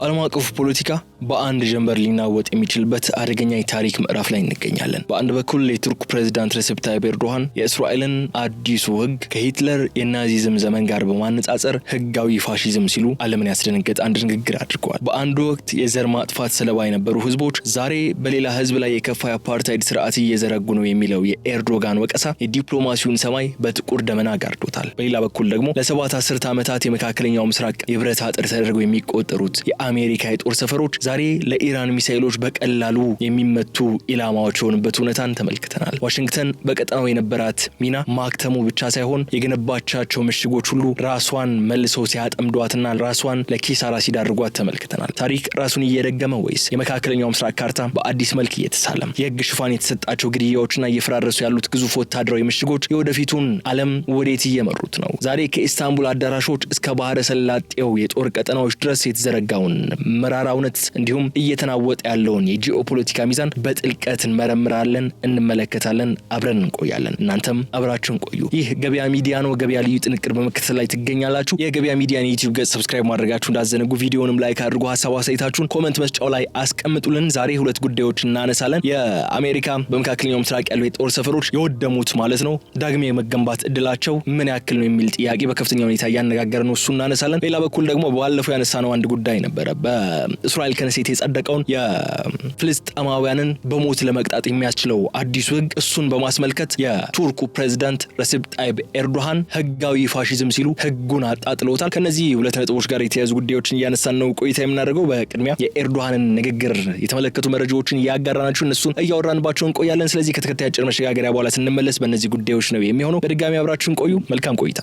ዓለም አቀፍ ፖለቲካ በአንድ ጀንበር ሊናወጥ የሚችልበት አደገኛ የታሪክ ምዕራፍ ላይ እንገኛለን። በአንድ በኩል የቱርክ ፕሬዝዳንት ረሲፕ ታይብ ኤርዶሃን የእስራኤልን አዲሱ ህግ ከሂትለር የናዚዝም ዘመን ጋር በማነጻጸር ህጋዊ ፋሺዝም ሲሉ ዓለምን ያስደነገጠ አንድ ንግግር አድርገዋል። በአንድ ወቅት የዘር ማጥፋት ሰለባ የነበሩ ህዝቦች ዛሬ በሌላ ህዝብ ላይ የከፋ የአፓርታይድ ስርዓት እየዘረጉ ነው የሚለው የኤርዶጋን ወቀሳ የዲፕሎማሲውን ሰማይ በጥቁር ደመና ጋርዶታል። በሌላ በኩል ደግሞ ለሰባት አስርት ዓመታት የመካከለኛው ምስራቅ የብረት አጥር ተደርገው የሚቆጠሩት የአሜሪካ የጦር ሰፈሮች ዛሬ ለኢራን ሚሳኤሎች በቀላሉ የሚመቱ ኢላማዎች ሆኑበት ሁኔታን ተመልክተናል። ዋሽንግተን በቀጠናው የነበራት ሚና ማክተሙ ብቻ ሳይሆን የገነባቻቸው ምሽጎች ሁሉ ራሷን መልሰው ሲያጠምዷትና ራሷን ለኪሳራ ሲዳርጓት ተመልክተናል። ታሪክ ራሱን እየደገመ ወይስ የመካከለኛው ምስራቅ ካርታ በአዲስ መልክ እየተሳለም? የህግ ሽፋን የተሰጣቸው ግድያዎችና እየፈራረሱ ያሉት ግዙፍ ወታደራዊ ምሽጎች የወደፊቱን ዓለም ወዴት እየመሩት ነው? ዛሬ ከኢስታንቡል አዳራሾች እስከ ባህረ ሰላጤው የጦር ቀጠናዎች ድረስ የተዘረጋውን መራራ እውነት እንዲሁም እየተናወጠ ያለውን የጂኦፖለቲካ ሚዛን በጥልቀት እንመረምራለን፣ እንመለከታለን፣ አብረን እንቆያለን። እናንተም አብራችሁን ቆዩ። ይህ ገበያ ሚዲያ ነው። ገበያ ልዩ ጥንቅር በመከታተል ላይ ትገኛላችሁ። የገበያ ሚዲያን የዩቲዩብ ገጽ ሰብስክራይብ ማድረጋችሁ እንዳዘነጉ፣ ቪዲዮንም ላይክ አድርጉ፣ ሐሳብ አስተያየታችሁን ኮሜንት መስጫው ላይ አስቀምጡልን። ዛሬ ሁለት ጉዳዮች እናነሳለን። የአሜሪካ በመካከለኛው ምስራቅ ያሉ የጦር ሰፈሮች የወደሙት ማለት ነው ዳግም የመገንባት እድላቸው ምን ያክል ነው የሚል ጥያቄ በከፍተኛ ሁኔታ እያነጋገረ ነው። እሱ እናነሳለን። ሌላ በኩል ደግሞ ባለፈው ያነሳነው አንድ ጉዳይ ነበረ። በእስራኤል ከነሴት የጸደቀውን የፍልስጤማውያንን በሞት ለመቅጣት የሚያስችለው አዲሱ ህግ፣ እሱን በማስመልከት የቱርኩ ፕሬዝዳንት ረሲፕ ታይብ ኤርዶሃን ህጋዊ ፋሺዝም ሲሉ ህጉን አጣጥለውታል። ከነዚህ ሁለት ነጥቦች ጋር የተያዙ ጉዳዮችን እያነሳን ነው ቆይታ የምናደርገው። በቅድሚያ የኤርዶሃንን ንግግር የተመለከቱ መረጃዎችን እያጋራናችሁ እነሱን እያወራንባቸው እንቆያለን። ስለዚህ ከተከታይ አጭር መሸጋገሪያ በኋላ ስንመለስ በእነዚህ ጉዳዮች ነው የሚሆነው። በድጋሚ አብራችሁን ቆዩ። መልካም ቆይታ።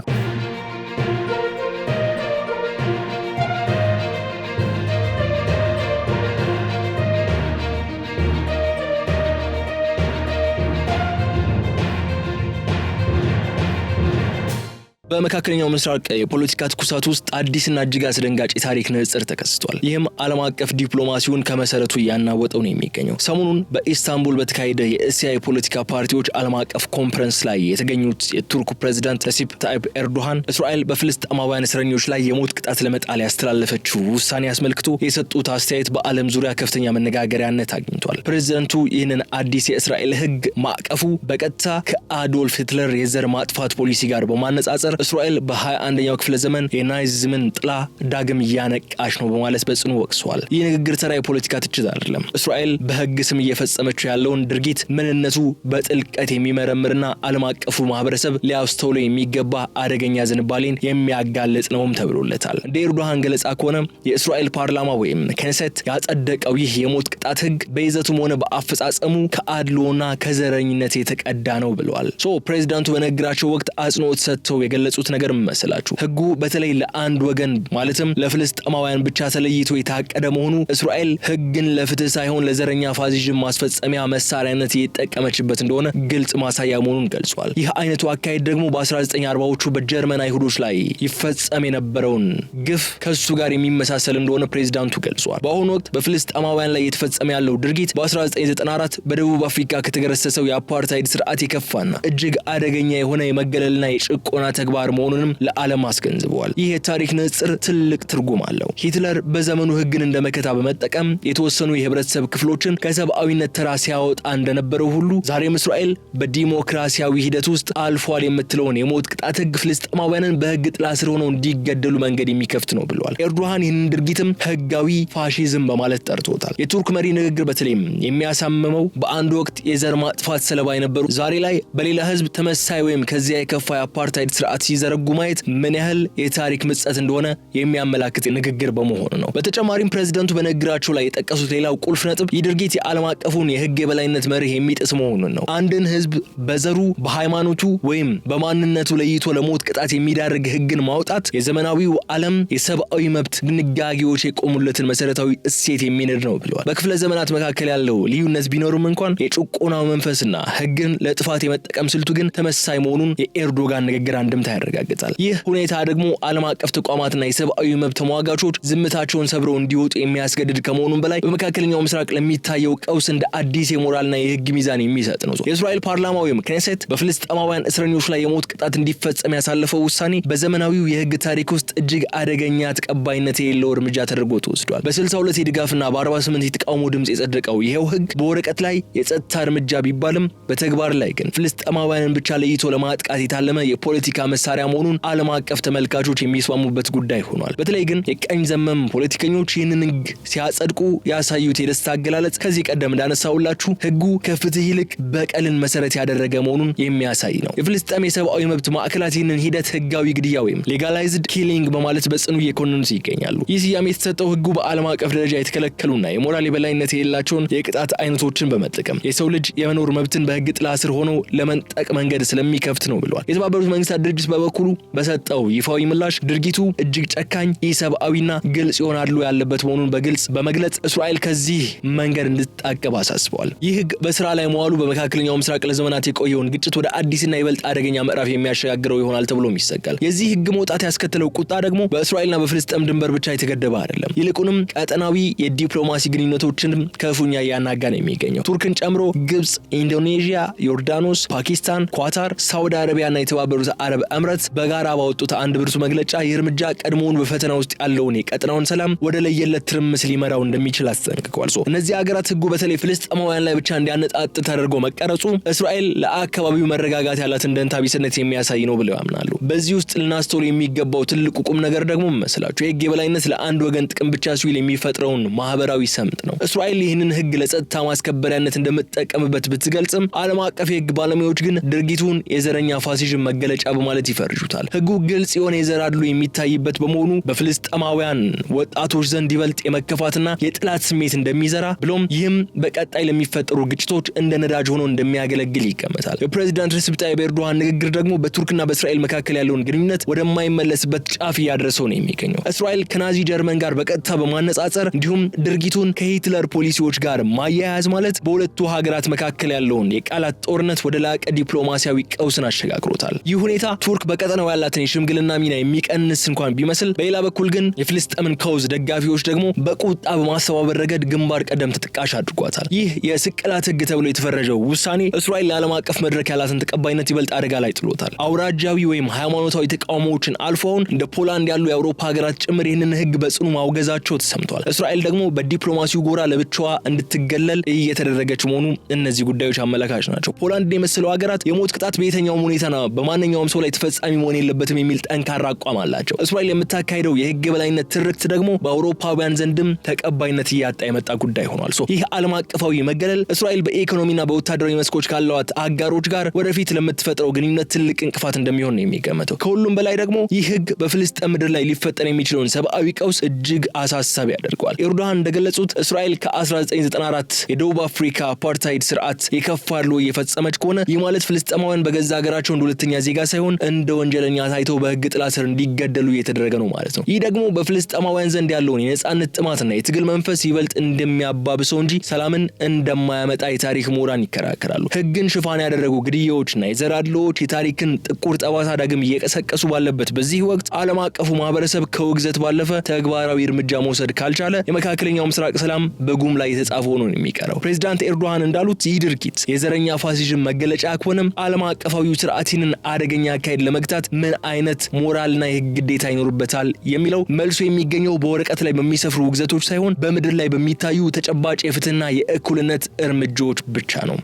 በመካከለኛው ምስራቅ የፖለቲካ ትኩሳት ውስጥ አዲስና እጅግ አስደንጋጭ የታሪክ ንጽጽር ተከስቷል። ይህም ዓለም አቀፍ ዲፕሎማሲውን ከመሰረቱ ያናወጠው ነው የሚገኘው። ሰሞኑን በኢስታንቡል በተካሄደ የእስያ የፖለቲካ ፓርቲዎች ዓለም አቀፍ ኮንፈረንስ ላይ የተገኙት የቱርኩ ፕሬዝዳንት ረሲፕ ታይብ ኤርዶሃን እስራኤል በፍልስጤማውያን እስረኞች ላይ የሞት ቅጣት ለመጣል ያስተላለፈችው ውሳኔ አስመልክቶ የሰጡት አስተያየት በዓለም ዙሪያ ከፍተኛ መነጋገሪያነት አግኝቷል። ፕሬዝዳንቱ ይህንን አዲስ የእስራኤል ህግ ማዕቀፉ በቀጥታ ከአዶልፍ ሂትለር የዘር ማጥፋት ፖሊሲ ጋር በማነጻጸር እስራኤል በ21ኛው ክፍለ ዘመን የናዚዝምን ጥላ ዳግም እያነቃች ነው በማለት በጽኑ ወቅሰዋል። ይህ ንግግር ተራ የፖለቲካ ትችት አይደለም። እስራኤል በህግ ስም እየፈጸመችው ያለውን ድርጊት ምንነቱ በጥልቀት የሚመረምርና ዓለም አቀፉ ማህበረሰብ ሊያስተውለው የሚገባ አደገኛ ዝንባሌን የሚያጋልጥ ነውም ተብሎለታል። እንደ ኤርዶሃን ገለጻ ከሆነ የእስራኤል ፓርላማ ወይም ከነሴት ያጸደቀው ይህ የሞት ቅጣት ህግ በይዘቱም ሆነ በአፈጻጸሙ ከአድሎና ከዘረኝነት የተቀዳ ነው ብለዋል። ፕሬዝዳንቱ በንግግራቸው ወቅት አጽንኦት ሰጥተው የገለጹት ነገር መሰላችሁ ህጉ በተለይ ለአንድ ወገን ማለትም ለፍልስጤማውያን ብቻ ተለይቶ የታቀደ መሆኑ እስራኤል ህግን ለፍትህ ሳይሆን ለዘረኛ ፋሺዝም ማስፈጸሚያ መሳሪያነት የተጠቀመችበት እንደሆነ ግልጽ ማሳያ መሆኑን ገልጿል። ይህ አይነቱ አካሄድ ደግሞ በ1940ዎቹ በጀርመን አይሁዶች ላይ ይፈጸም የነበረውን ግፍ ከሱ ጋር የሚመሳሰል እንደሆነ ፕሬዝዳንቱ ገልጿል። በአሁኑ ወቅት በፍልስጤማውያን ላይ የተፈጸመ ያለው ድርጊት በ1994 በደቡብ አፍሪካ ከተገረሰሰው የአፓርታይድ ስርዓት የከፋና እጅግ አደገኛ የሆነ የመገለልና የጭቆና ተግባር መሆኑንም ለዓለም አስገንዝበዋል። ይህ የታሪክ ንጽጽር ትልቅ ትርጉም አለው። ሂትለር በዘመኑ ህግን እንደመከታ በመጠቀም የተወሰኑ የህብረተሰብ ክፍሎችን ከሰብአዊነት ተራ ሲያወጣ እንደነበረው ሁሉ ዛሬም እስራኤል በዲሞክራሲያዊ ሂደት ውስጥ አልፏል የምትለውን የሞት ቅጣት ህግ ፍልስጤማውያንን በህግ ጥላ ስር ሆነው እንዲገደሉ መንገድ የሚከፍት ነው ብለዋል። ኤርዶሃን ይህንን ድርጊትም ህጋዊ ፋሺዝም በማለት ጠርቶታል። የቱርክ መሪ ንግግር በተለይም የሚያሳምመው በአንድ ወቅት የዘር ማጥፋት ሰለባ የነበሩ ዛሬ ላይ በሌላ ህዝብ ተመሳይ ወይም ከዚያ የከፋ የአፓርታይድ ስርዓት ሲዘረጉ ማየት ምን ያህል የታሪክ ምጸት እንደሆነ የሚያመላክት ንግግር በመሆኑ ነው። በተጨማሪም ፕሬዝዳንቱ በንግግራቸው ላይ የጠቀሱት ሌላው ቁልፍ ነጥብ ይህ ድርጊት የዓለም አቀፉን የህግ የበላይነት መርህ የሚጥስ መሆኑን ነው። አንድን ህዝብ በዘሩ፣ በሃይማኖቱ ወይም በማንነቱ ለይቶ ለሞት ቅጣት የሚዳርግ ህግን ማውጣት የዘመናዊው ዓለም የሰብአዊ መብት ድንጋጌዎች የቆሙለትን መሰረታዊ እሴት የሚንድ ነው ብለዋል። በክፍለ ዘመናት መካከል ያለው ልዩነት ቢኖርም እንኳን የጭቆናው መንፈስና ህግን ለጥፋት የመጠቀም ስልቱ ግን ተመሳሳይ መሆኑን የኤርዶጋን ንግግር አንድምታ ያረጋግጣል። ይህ ሁኔታ ደግሞ ዓለም አቀፍ ተቋማትና የሰብአዊ መብት ተሟጋቾች ዝምታቸውን ሰብረው እንዲወጡ የሚያስገድድ ከመሆኑም በላይ በመካከለኛው ምስራቅ ለሚታየው ቀውስ እንደ አዲስ የሞራልና የህግ ሚዛን የሚሰጥ ነው። የእስራኤል ፓርላማ ወይም ክኔሴት በፍልስጤማውያን እስረኞች ላይ የሞት ቅጣት እንዲፈጸም ያሳለፈው ውሳኔ በዘመናዊው የህግ ታሪክ ውስጥ እጅግ አደገኛ ተቀባይነት የሌለው እርምጃ ተደርጎ ተወስዷል። በ62 የድጋፍና በ48 የተቃውሞ ድምጽ የጸደቀው ይሄው ህግ በወረቀት ላይ የጸጥታ እርምጃ ቢባልም በተግባር ላይ ግን ፍልስጤማውያንን ብቻ ለይቶ ለማጥቃት የታለመ የፖለቲካ መሳሪያ መሆኑን ዓለም አቀፍ ተመልካቾች የሚስማሙበት ጉዳይ ሆኗል። በተለይ ግን የቀኝ ዘመም ፖለቲከኞች ይህንን ህግ ሲያጸድቁ ያሳዩት የደስታ አገላለጽ ከዚህ ቀደም እንዳነሳውላችሁ ህጉ ከፍትህ ይልቅ በቀልን መሰረት ያደረገ መሆኑን የሚያሳይ ነው። የፍልስጤም የሰብአዊ መብት ማዕከላት ይህንን ሂደት ህጋዊ ግድያ ወይም ሌጋላይዝድ ኪሊንግ በማለት በጽኑ እየኮነኑት ይገኛሉ። ይህ ስያሜ የተሰጠው ህጉ በዓለም አቀፍ ደረጃ የተከለከሉና የሞራል የበላይነት የሌላቸውን የቅጣት አይነቶችን በመጠቀም የሰው ልጅ የመኖር መብትን በህግ ጥላ ስር ሆኖ ለመንጠቅ መንገድ ስለሚከፍት ነው ብሏል። የተባበሩት መንግስታት ድርጅት በበኩሉ በሰጠው ይፋዊ ምላሽ ድርጊቱ እጅግ ጨካኝ፣ ኢሰብአዊና ግልጽ ይሆናሉ ያለበት መሆኑን በግልጽ በመግለጽ እስራኤል ከዚህ መንገድ እንድትታቀብ አሳስበዋል። ይህ ህግ በስራ ላይ መዋሉ በመካከለኛው ምስራቅ ለዘመናት የቆየውን ግጭት ወደ አዲስና ይበልጥ አደገኛ ምዕራፍ የሚያሸጋግረው ይሆናል ተብሎም ይሰጋል። የዚህ ህግ መውጣት ያስከተለው ቁጣ ደግሞ በእስራኤልና በፍልስጤም ድንበር ብቻ የተገደበ አይደለም። ይልቁንም ቀጠናዊ የዲፕሎማሲ ግንኙነቶችን ክፉኛ እያናጋ ነው የሚገኘው። ቱርክን ጨምሮ ግብጽ፣ ኢንዶኔዥያ፣ ዮርዳኖስ፣ ፓኪስታን፣ ኳታር፣ ሳውዲ አረቢያና የተባበሩት አረብ ኤምሬትስ በጋራ ባወጡት አንድ ብርቱ መግለጫ ይህ እርምጃ ቀድሞውን በፈተና ውስጥ ያለውን የቀጠናውን ሰላም ወደ ለየለት ትርምስ ሊመራው እንደሚችል አስጠንቅቀዋል። እነዚህ ሀገራት ህጉ በተለይ ፍልስጤማውያን ላይ ብቻ እንዲያነጣጥ ተደርጎ መቀረጹ እስራኤል ለአካባቢው መረጋጋት ያላትን ደንታ ቢስነት የሚያሳይ ነው ብለው ያምናሉ። በዚህ ውስጥ ልናስተውል የሚገባው ትልቁ ቁም ነገር ደግሞ መስላችሁ የህግ የበላይነት ለአንድ ወገን ጥቅም ብቻ ሲውል የሚፈጥረውን ማህበራዊ ሰምጥ ነው። እስራኤል ይህንን ህግ ለጸጥታ ማስከበሪያነት እንደምትጠቀምበት ብትገልጽም ዓለም አቀፍ የህግ ባለሙያዎች ግን ድርጊቱን የዘረኛ ፋሲዝም መገለጫ በማለት ይፈርጁታል። ህጉ ግልጽ የሆነ የዘር አድሎ የሚታይበት በመሆኑ በፍልስጤማውያን ወጣቶች ዘንድ ይበልጥ የመከፋትና የጥላት ስሜት እንደሚዘራ ብሎም ይህም በቀጣይ ለሚፈጠሩ ግጭቶች እንደ ነዳጅ ሆኖ እንደሚያገለግል ይገመታል። የፕሬዝዳንት ሬሲፕ ታይብ ኤርዶሃን ንግግር ደግሞ በቱርክና በእስራኤል መካከል ያለውን ግንኙነት ወደማይመለስበት ጫፍ እያደረሰው ነው የሚገኘው። እስራኤል ከናዚ ጀርመን ጋር በቀጥታ በማነጻጸር እንዲሁም ድርጊቱን ከሂትለር ፖሊሲዎች ጋር ማያያዝ ማለት በሁለቱ ሀገራት መካከል ያለውን የቃላት ጦርነት ወደ ላቀ ዲፕሎማሲያዊ ቀውስን አሸጋግሮታል። ይህ ሁኔታ ቱርክ በቀጠናው ያላትን የሽምግልና ሚና የሚቀንስ እንኳን ቢመስል፣ በሌላ በኩል ግን የፍልስጤምን ከውዝ ደጋፊዎች ደግሞ በቁጣ በማስተባበር ረገድ ግንባር ቀደም ተጠቃሽ አድርጓታል። ይህ የስቅላት ህግ ተብሎ የተፈረጀው ውሳኔ እስራኤል ለዓለም አቀፍ መድረክ ያላትን ተቀባይነት ይበልጥ አደጋ ላይ ጥሎታል። አውራጃዊ ወይም ሃይማኖታዊ ተቃውሞዎችን አልፈውን እንደ ፖላንድ ያሉ የአውሮፓ ሀገራት ጭምር ይህንን ህግ በጽኑ ማውገዛቸው ተሰምቷል። እስራኤል ደግሞ በዲፕሎማሲው ጎራ ለብቻዋ እንድትገለል እየተደረገች መሆኑ እነዚህ ጉዳዮች አመላካች ናቸው። ፖላንድን የመሰሉ ሀገራት የሞት ቅጣት በየትኛውም ሁኔታና በማንኛውም ሰው ላይ ተፈጻሚ መሆን የለበትም የሚል ጠንካራ አቋም አላቸው። እስራኤል የምታካሄደው የህግ የበላይነት ትርክት ደግሞ በአውሮፓውያን ዘንድም ተቀባይነት እያጣ የመጣ ጉዳይ ሆኗል። ይህ ዓለም አቀፋዊ መገለል እስራኤል በኢኮኖሚና በወታደራዊ መስኮች ካሏት አጋሮች ጋር ወደፊት ለምትፈጥረው ግንኙነት ትልቅ እንቅፋት እንደሚሆን ነው የሚገመተው። ከሁሉም በላይ ደግሞ ይህ ህግ በፍልስጤም ምድር ላይ ሊፈጠር የሚችለውን ሰብአዊ ቀውስ እጅግ አሳሳቢ ያደርገዋል። ኤርዶሃን እንደገለጹት እስራኤል ከ1994 የደቡብ አፍሪካ አፓርታይድ ስርዓት የከፋሉ እየፈጸመች ከሆነ ይህ ማለት ፍልስጤማውያን በገዛ ሀገራቸው እንደ ሁለተኛ ዜጋ ሳይሆን እንደ ወንጀለኛ ታይተው በህግ ጥላ ስር እንዲገደሉ እየተደረገ ነው ማለት ነው። ይህ ደግሞ በፍልስጤማውያን ዘንድ ያለውን የነጻነት ጥማትና የትግል መንፈስ ይበልጥ እንደሚያባብሰው እንጂ ሰላምን እንደማያመጣ የታሪክ ምሁራን ይከራከራሉ። ህግን ሽፋን ያደረጉ ግድያዎችና የዘር አድሎዎች የታሪክን ጥቁር ጠባሳ ዳግም እየቀሰቀሱ ባለበት በዚህ ወቅት ዓለም አቀፉ ማህበረሰብ ከውግዘት ባለፈ ተግባራዊ እርምጃ መውሰድ ካልቻለ የመካከለኛው ምስራቅ ሰላም በጉም ላይ የተጻፈ ሆኖ ነው የሚቀረው። ፕሬዝዳንት ኤርዶሃን እንዳሉት ይህ ድርጊት የዘረኛ ፋሲዝም መገለጫ ከሆነም ዓለም አቀፋዊው ስርዓትን አደገኛ አካሄድ ለመግታት ምን አይነት ሞራልና የህግ ግዴታ ይኖርበታል የሚለው መልሶ የሚገኘው በወረቀት ላይ በሚሰፍሩ ውግዘቶች ሳይሆን በምድር ላይ በሚታዩ ተጨባጭ የፍትህና የእኩልነት እርምጃዎች ብቻ ነው።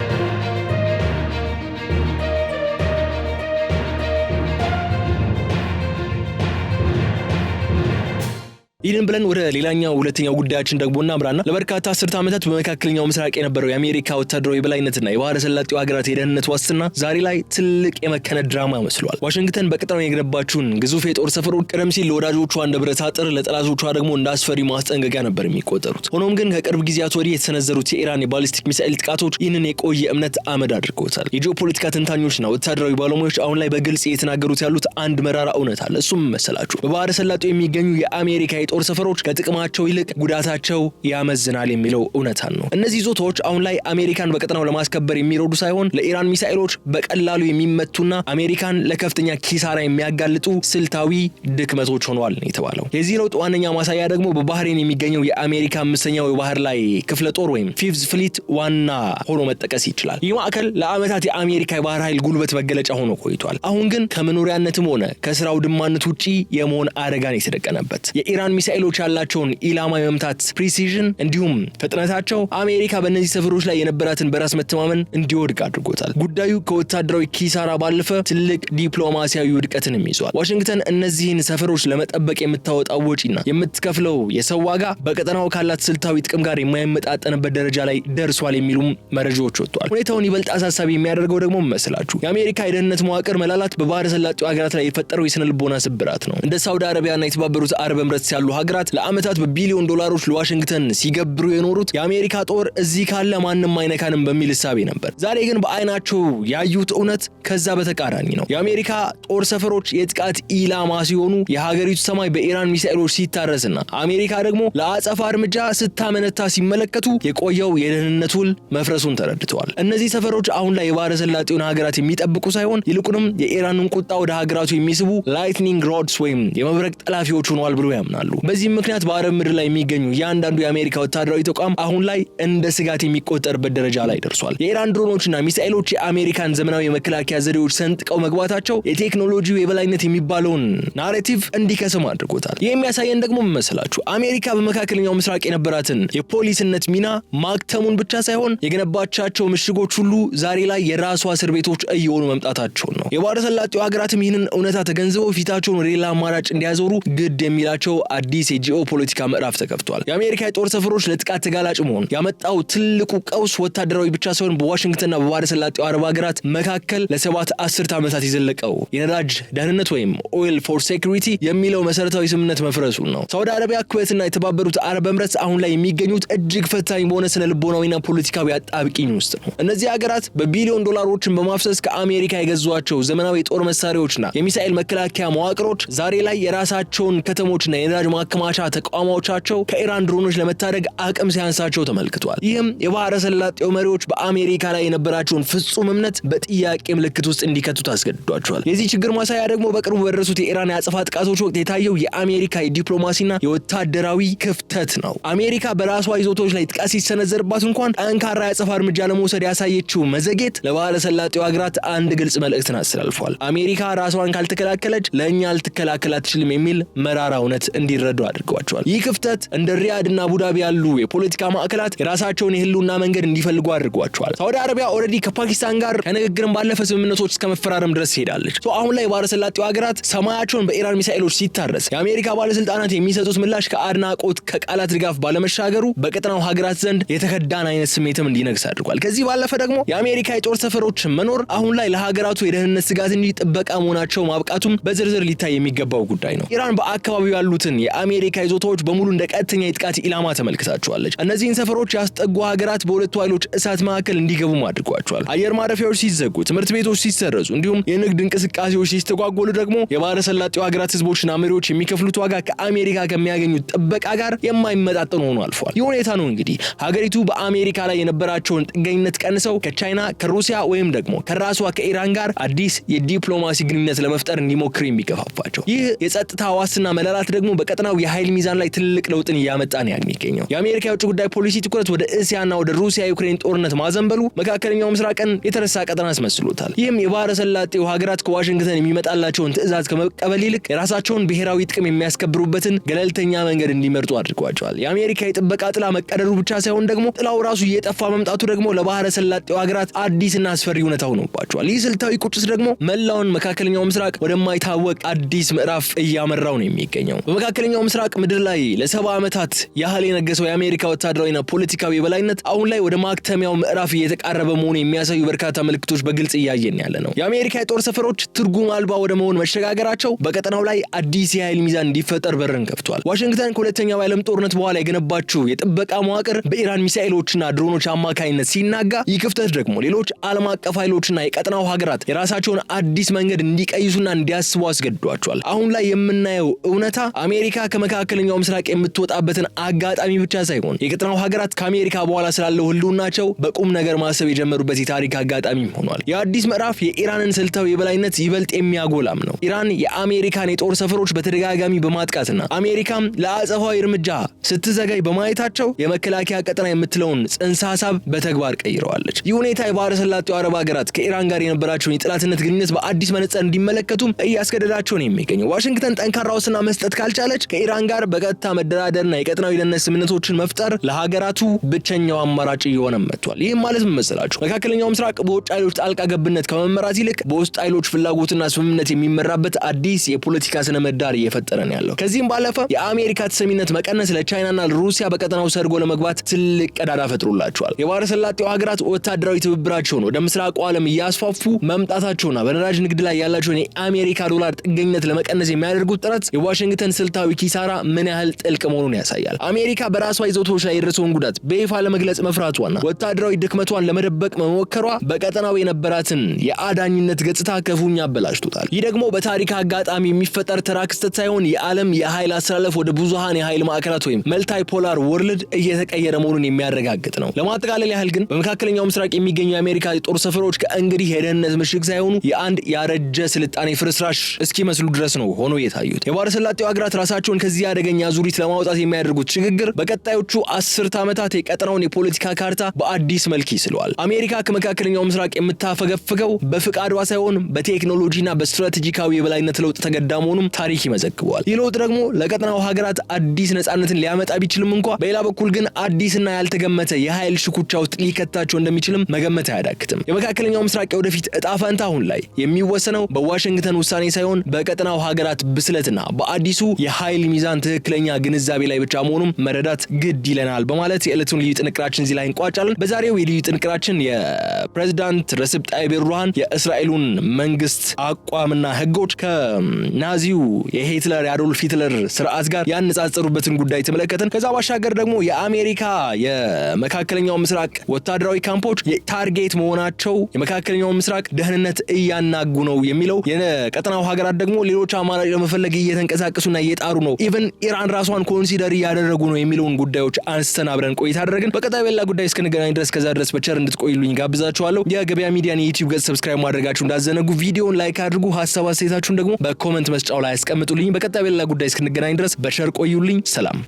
ይህን ብለን ወደ ሌላኛው ሁለተኛው ጉዳያችን ደግሞ እናምራና ለበርካታ አስርተ ዓመታት በመካከለኛው ምስራቅ የነበረው የአሜሪካ ወታደራዊ የበላይነትና የባህረ ሰላጤው ሀገራት የደህንነት ዋስትና ዛሬ ላይ ትልቅ የመከነ ድራማ መስሏል። ዋሽንግተን በቀጠናው የገነባችውን ግዙፍ የጦር ሰፈሮች ቀደም ሲል ለወዳጆቿ እንደ ብረት አጥር፣ ለጠላቶቿ ደግሞ እንደ አስፈሪ ማስጠንቀቂያ ነበር የሚቆጠሩት። ሆኖም ግን ከቅርብ ጊዜያት ወዲህ የተሰነዘሩት የኢራን የባሊስቲክ ሚሳኤል ጥቃቶች ይህንን የቆየ እምነት አመድ አድርገውታል። የጂኦፖለቲካ ተንታኞችና ወታደራዊ ባለሙያዎች አሁን ላይ በግልጽ እየተናገሩት ያሉት አንድ መራራ እውነት አለ። እሱም መሰላችሁ በባህረ ሰላጤው የሚገኙ የአሜሪካ የጦር ሰፈሮች ከጥቅማቸው ይልቅ ጉዳታቸው ያመዝናል የሚለው እውነታን ነው። እነዚህ ይዞታዎች አሁን ላይ አሜሪካን በቀጠናው ለማስከበር የሚረዱ ሳይሆን ለኢራን ሚሳኤሎች በቀላሉ የሚመቱና አሜሪካን ለከፍተኛ ኪሳራ የሚያጋልጡ ስልታዊ ድክመቶች ሆነዋል ነው የተባለው። የዚህ ለውጥ ዋነኛ ማሳያ ደግሞ በባህሬን የሚገኘው የአሜሪካ 5ኛው የባህር ላይ ክፍለ ጦር ወይም ፊፍዝ ፍሊት ዋና ሆኖ መጠቀስ ይችላል። ይህ ማዕከል ለዓመታት የአሜሪካ የባህር ኃይል ጉልበት መገለጫ ሆኖ ቆይቷል። አሁን ግን ከመኖሪያነትም ሆነ ከስራው ድማነት ውጪ የመሆን አደጋን የተደቀነበት የኢራን ሚሳኤሎች ያላቸውን ኢላማ የመምታት ፕሪሲዥን እንዲሁም ፍጥነታቸው አሜሪካ በእነዚህ ሰፈሮች ላይ የነበራትን በራስ መተማመን እንዲወድቅ አድርጎታል። ጉዳዩ ከወታደራዊ ኪሳራ ባለፈ ትልቅ ዲፕሎማሲያዊ ውድቀትንም ይዟል። ዋሽንግተን እነዚህን ሰፈሮች ለመጠበቅ የምታወጣው ወጪና የምትከፍለው የሰው ዋጋ በቀጠናው ካላት ስልታዊ ጥቅም ጋር የማይመጣጠንበት ደረጃ ላይ ደርሷል የሚሉም መረጃዎች ወጥቷል። ሁኔታውን ይበልጥ አሳሳቢ የሚያደርገው ደግሞ መስላችሁ የአሜሪካ የደህንነት መዋቅር መላላት በባህረ ሰላጤው ሀገራት ላይ የፈጠረው የስነ ልቦና ስብራት ነው። እንደ ሳውዲ አረቢያና የተባበሩት አረብ ኤምሬትስ ያሉ ሀገራት ለዓመታት በቢሊዮን ዶላሮች ለዋሽንግተን ሲገብሩ የኖሩት የአሜሪካ ጦር እዚህ ካለ ማንም አይነካንም በሚል እሳቤ ነበር። ዛሬ ግን በአይናቸው ያዩት እውነት ከዛ በተቃራኒ ነው። የአሜሪካ ጦር ሰፈሮች የጥቃት ኢላማ ሲሆኑ የሀገሪቱ ሰማይ በኢራን ሚሳኤሎች ሲታረስና አሜሪካ ደግሞ ለአጸፋ እርምጃ ስታመነታ ሲመለከቱ የቆየው የደህንነት ውል መፍረሱን ተረድተዋል። እነዚህ ሰፈሮች አሁን ላይ የባህረ ሰላጤውን ሀገራት የሚጠብቁ ሳይሆን ይልቁንም የኢራንን ቁጣ ወደ ሀገራቱ የሚስቡ ላይትኒንግ ሮድስ ወይም የመብረቅ ጠላፊዎች ሆነዋል ብሎ ያምናሉ። በዚህም ምክንያት በአረብ ምድር ላይ የሚገኙ እያንዳንዱ የአሜሪካ ወታደራዊ ተቋም አሁን ላይ እንደ ስጋት የሚቆጠርበት ደረጃ ላይ ደርሷል። የኢራን ድሮኖችና ሚሳኤሎች የአሜሪካን ዘመናዊ የመከላከያ ዘዴዎች ሰንጥቀው መግባታቸው የቴክኖሎጂው የበላይነት የሚባለውን ናሬቲቭ እንዲከስም አድርጎታል። ይህ የሚያሳየን ደግሞ መሰላችሁ አሜሪካ በመካከለኛው ምስራቅ የነበራትን የፖሊስነት ሚና ማክተሙን ብቻ ሳይሆን የገነባቻቸው ምሽጎች ሁሉ ዛሬ ላይ የራሷ እስር ቤቶች እየሆኑ መምጣታቸውን ነው። የባህረ ሰላጤው ሀገራትም ይህንን እውነታ ተገንዝበው ፊታቸውን ወደ ሌላ አማራጭ እንዲያዞሩ ግድ የሚላቸው አዲስ የጂኦ ፖለቲካ ምዕራፍ ተከፍቷል። የአሜሪካ የጦር ሰፈሮች ለጥቃት ተጋላጭ መሆን ያመጣው ትልቁ ቀውስ ወታደራዊ ብቻ ሳይሆን በዋሽንግተንና በባህረ ሰላጤው አረብ ሀገራት መካከል ለ7 አስርት ዓመታት የዘለቀው የነዳጅ ደህንነት ወይም ኦይል ፎር ሴኩሪቲ የሚለው መሰረታዊ ስምምነት መፍረሱ ነው። ሳውዲ አረቢያ፣ ኩዌትና የተባበሩት አረብ ኤምሬትስ አሁን ላይ የሚገኙት እጅግ ፈታኝ በሆነ ስነ ልቦናዊና ፖለቲካዊ አጣብቂኝ ውስጥ ነው። እነዚህ ሀገራት በቢሊዮን ዶላሮችን በማፍሰስ ከአሜሪካ የገዟቸው ዘመናዊ የጦር መሳሪያዎችና የሚሳኤል መከላከያ መዋቅሮች ዛሬ ላይ የራሳቸውን ከተሞችና የነዳጅ ማከማቻ ተቋሞቻቸው ከኢራን ድሮኖች ለመታደግ አቅም ሲያንሳቸው ተመልክቷል። ይህም የባህረ ሰላጤው መሪዎች በአሜሪካ ላይ የነበራቸውን ፍጹም እምነት በጥያቄ ምልክት ውስጥ እንዲከቱት አስገድዷቸዋል። የዚህ ችግር ማሳያ ደግሞ በቅርቡ በደረሱት የኢራን የአጸፋ ጥቃቶች ወቅት የታየው የአሜሪካ የዲፕሎማሲና የወታደራዊ ክፍተት ነው። አሜሪካ በራሷ ይዞታዎች ላይ ጥቃት ሲሰነዘርባት እንኳን ጠንካራ የአጸፋ እርምጃ ለመውሰድ ያሳየችው መዘግየት ለባህረ ሰላጤው ሀገራት አንድ ግልጽ መልእክትን አስተላልፏል። አሜሪካ ራሷን ካልተከላከለች ለእኛ ልትከላከል አትችልም የሚል መራራ እውነት እንዲረዱ አድርገዋቸዋል። ይህ ክፍተት እንደ ሪያድና አቡዳቢ ያሉ የፖለቲካ ማዕከላት የራሳቸውን የህልውና መንገድ እንዲፈልጉ አድርገዋቸዋል። ሳውዲ አረቢያ ኦልሬዲ ከፓኪስታን ጋር ከንግግርም ባለፈ ስምምነቶች እስከ መፈራረም ድረስ ሄዳለች። አሁን ላይ ባህረ ሰላጤው ሀገራት ሰማያቸውን በኢራን ሚሳኤሎች ሲታረስ የአሜሪካ ባለስልጣናት የሚሰጡት ምላሽ ከአድናቆት ከቃላት ድጋፍ ባለመሻገሩ በቀጠናው ሀገራት ዘንድ የተከዳን አይነት ስሜትም እንዲነግስ አድርጓል። ከዚህ ባለፈ ደግሞ የአሜሪካ የጦር ሰፈሮች መኖር አሁን ላይ ለሀገራቱ የደህንነት ስጋት እንጂ ጥበቃ መሆናቸው ማብቃቱም በዝርዝር ሊታይ የሚገባው ጉዳይ ነው። ኢራን በአካባቢው ያሉትን የአሜሪካ ይዞታዎች በሙሉ እንደ ቀጥተኛ የጥቃት ኢላማ ተመልክታቸዋለች። እነዚህን ሰፈሮች ያስጠጉ ሀገራት በሁለቱ ኃይሎች እሳት መካከል እንዲገቡም አድርጓቸዋል። አየር ማረፊያዎች ሲዘጉ፣ ትምህርት ቤቶች ሲሰረዙ፣ እንዲሁም የንግድ እንቅስቃሴዎች ሲስተጓጎሉ ደግሞ የባህረ ሰላጤው ሀገራት ህዝቦችና መሪዎች የሚከፍሉት ዋጋ ከአሜሪካ ከሚያገኙት ጥበቃ ጋር የማይመጣጠን ሆኖ አልፏል። ይህ ሁኔታ ነው እንግዲህ ሀገሪቱ በአሜሪካ ላይ የነበራቸውን ጥገኝነት ቀንሰው ከቻይና ከሩሲያ ወይም ደግሞ ከራሷ ከኢራን ጋር አዲስ የዲፕሎማሲ ግንኙነት ለመፍጠር እንዲሞክር የሚገፋፋቸው። ይህ የጸጥታ ዋስትና መላላት ደግሞ በቀጠናው የኃይል ሚዛን ላይ ትልቅ ለውጥን እያመጣ ነው የሚገኘው። የአሜሪካ የውጭ ጉዳይ ፖሊሲ ትኩረት ወደ እስያና ወደ ሩሲያ ዩክሬን ጦርነት ማዘንበሉ መካከለኛው ምስራቅን የተረሳ ቀጠና አስመስሎታል። ይህም የባህረ ሰላጤው ሀገራት ከዋሽንግተን የሚመጣላቸውን ትዕዛዝ ከመቀበል ይልቅ የራሳቸውን ብሔራዊ ጥቅም የሚያስከብሩበትን ገለልተኛ መንገድ እንዲመርጡ አድርጓቸዋል። የአሜሪካ የጥበቃ ጥላ መቀደዱ ብቻ ሳይሆን ደግሞ ጥላው ራሱ እየጠፋ መምጣቱ ደግሞ ለባህረ ሰላጤው ሀገራት አዲስና አስፈሪ ሁኔታ ሆኖባቸዋል። ይህ ስልታዊ ቁጭት ደግሞ መላውን መካከለኛው ምስራቅ ወደማይታወቅ አዲስ ምዕራፍ እያመራው ነው የሚገኘው። በመካከለኛው ምስራቅ ምድር ላይ ለ70 ዓመታት ያህል የነገሰው የአሜሪካ ወታደራዊና ፖለቲካዊ የበላይነት አሁን ላይ ወደ ማክተሚያው ምዕራፍ እየተቃረበ መሆኑ የሚያሳዩ በርካታ ምልክቶች በግልጽ እያየን ያለ ነው። የአሜሪካ የጦር ሰፈሮች ትርጉም አልባ ወደ መሆን መሸጋገራቸው በቀጠናው ላይ አዲስ የኃይል ሚዛን እንዲፈጠር በርን ከፍቷል። ዋሽንግተን ከሁለተኛው የዓለም ጦርነት በኋላ የገነባችው የጥበቃ መዋቅር በኢራን ሚሳኤሎችና ድሮኖች አማካኝነት ሲናጋ፣ ይህ ክፍተት ደግሞ ሌሎች ዓለም አቀፍ ኃይሎችና የቀጠናው ሀገራት የራሳቸውን አዲስ መንገድ እንዲቀይሱና እንዲያስቡ አስገድዷቸዋል። አሁን ላይ የምናየው እውነታ አሜሪካ አሜሪካ ከመካከለኛው ምስራቅ የምትወጣበትን አጋጣሚ ብቻ ሳይሆን የቀጠናው ሀገራት ከአሜሪካ በኋላ ስላለው ህልውናቸው በቁም ነገር ማሰብ የጀመሩበት የታሪክ አጋጣሚ ሆኗል። የአዲስ ምዕራፍ የኢራንን ስልታዊ የበላይነት ይበልጥ የሚያጎላም ነው። ኢራን የአሜሪካን የጦር ሰፈሮች በተደጋጋሚ በማጥቃትና አሜሪካም ለአጸፋዊ እርምጃ ስትዘጋይ በማየታቸው የመከላከያ ቀጠና የምትለውን ጽንሰ ሐሳብ በተግባር ቀይረዋለች። ይህ ሁኔታ የባህረ ሰላጤው አረብ ሀገራት ከኢራን ጋር የነበራቸውን የጠላትነት ግንኙነት በአዲስ መነጽር እንዲመለከቱም እያስገደዳቸው ነው የሚገኘው። ዋሽንግተን ጠንካራ ውሳኔ መስጠት ካልቻለች ከኢራን ጋር በቀጥታ መደራደርና የቀጠናዊ ደህንነት ስምምነቶችን መፍጠር ለሀገራቱ ብቸኛው አማራጭ እየሆነ መጥቷል። ይህም ማለት ምን መሰላችሁ? መካከለኛው ምስራቅ በውጭ ኃይሎች ጣልቃ ገብነት ከመመራት ይልቅ በውስጥ ኃይሎች ፍላጎትና ስምምነት የሚመራበት አዲስ የፖለቲካ ስነ ምህዳር እየፈጠረ ነው ያለው። ከዚህም ባለፈ የአሜሪካ ተሰሚነት መቀነስ ለቻይናና ለሩሲያ በቀጠናው ሰርጎ ለመግባት ትልቅ ቀዳዳ ፈጥሮላቸዋል። የባህረ ሰላጤው ሀገራት ወታደራዊ ትብብራቸውን ወደ ምስራቁ ዓለም እያስፋፉ መምጣታቸውና በነዳጅ ንግድ ላይ ያላቸውን የአሜሪካ ዶላር ጥገኝነት ለመቀነስ የሚያደርጉት ጥረት የዋሽንግተን ስልታዊ ኪሳራ ምን ያህል ጥልቅ መሆኑን ያሳያል። አሜሪካ በራሷ ይዞታዎች ላይ የደረሰውን ጉዳት በይፋ ለመግለጽ መፍራቷና ወታደራዊ ድክመቷን ለመደበቅ መሞከሯ በቀጠናው የነበራትን የአዳኝነት ገጽታ ክፉኛ አበላሽቶታል። ይህ ደግሞ በታሪክ አጋጣሚ የሚፈጠር ተራ ክስተት ሳይሆን የዓለም የኃይል አስተላለፍ ወደ ብዙሃን የኃይል ማዕከላት ወይም መልታይ ፖላር ወርልድ እየተቀየረ መሆኑን የሚያረጋግጥ ነው። ለማጠቃለል ያህል ግን በመካከለኛው ምስራቅ የሚገኙ የአሜሪካ የጦር ሰፈሮች ከእንግዲህ የደህንነት ምሽግ ሳይሆኑ የአንድ ያረጀ ስልጣኔ ፍርስራሽ እስኪመስሉ ድረስ ነው ሆኖ የታዩት። የባህረ ሰላጤው ሀገራት ራሳቸውን ከዚህ አደገኛ ዙሪት ለማውጣት የሚያደርጉት ሽግግር በቀጣዮቹ 10 ዓመታት የቀጠናውን የፖለቲካ ካርታ በአዲስ መልክ ይስለዋል። አሜሪካ ከመካከለኛው ምስራቅ የምታፈገፍገው በፍቃዷ ሳይሆን በቴክኖሎጂና በስትራቴጂካዊ የበላይነት ለውጥ ተገዳ መሆኑም ታሪክ ይመዘግበዋል። ይህ ለውጥ ደግሞ ለቀጠናው ሀገራት አዲስ ነጻነትን ሊያመጣ ቢችልም እንኳ በሌላ በኩል ግን አዲስና ያልተገመተ የኃይል ሽኩቻ ውስጥ ሊከታቸው እንደሚችልም መገመት አያዳግትም። የመካከለኛው ምስራቅ የወደፊት እጣ ፈንታ አሁን ላይ የሚወሰነው በዋሽንግተን ውሳኔ ሳይሆን በቀጠናው ሀገራት ብስለትና በአዲሱ የኃይል ሚዛን ትክክለኛ ግንዛቤ ላይ ብቻ መሆኑም መረዳት ግድ ይለናል በማለት የዕለቱን ልዩ ጥንቅራችን እዚህ ላይ እንቋጫለን። በዛሬው የልዩ ጥንቅራችን የፕሬዝዳንት ረሲፕ ጣይብ ኤርዶሃን የእስራኤሉን መንግስት አቋምና ህጎች ከናዚው የሂትለር የአዶልፍ ሂትለር ስርዓት ጋር ያነጻጸሩበትን ጉዳይ ተመለከተን። ከዛ ባሻገር ደግሞ የአሜሪካ የመካከለኛው ምስራቅ ወታደራዊ ካምፖች የታርጌት መሆናቸው የመካከለኛው ምስራቅ ደህንነት እያናጉ ነው የሚለው፣ የቀጠናው ሀገራት ደግሞ ሌሎች አማራጭ ለመፈለግ እየተንቀሳቀሱና እየጣሩ ነው፣ ኢቭን ኢራን ራሷን ኮንሲደር እያደረጉ ነው የሚለውን ጉዳዮች አንስተን አብረን ቆይታ አደረግን። በቀጣይ በሌላ ጉዳይ እስክንገናኝ ድረስ ከዛ ድረስ በቸር እንድትቆይሉኝ ጋብዛችኋለሁ። የገበያ ሚዲያን የዩቲዩብ ገጽ ሰብስክራይብ ማድረጋችሁ እንዳዘነጉ፣ ቪዲዮውን ላይክ አድርጉ፣ ሀሳብ አስተያየታችሁን ደግሞ በኮሜንት መስጫው ላይ አስቀምጡልኝ። በቀጣይ በሌላ ጉዳይ እስክንገናኝ ድረስ በቸር ቆዩልኝ። ሰላም።